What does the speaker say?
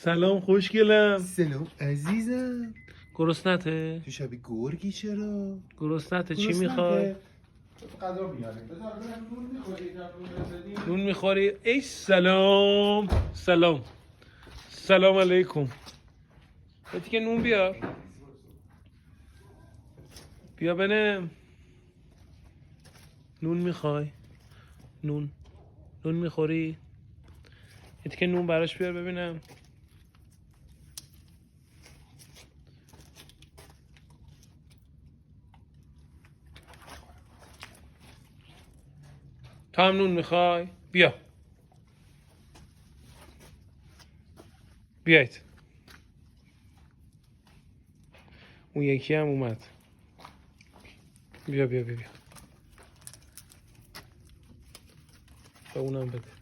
سلام خوشگلم. سلام عزیزم. گرسنته؟ تو شبیه گرگی چرا؟ گرسنته چی میخوای؟ غذا میاریم. نون میخوری؟ ای سلام. سلام علیکم. بهتی که نون بیار. بیا بنم. نون میخوای؟ نون میخوری؟ بهتی که نون براش بیار ببینم. تا هم نون میخوای؟ بیا. بیایید. اون یکی هم اومد. بیا. به اونم بده.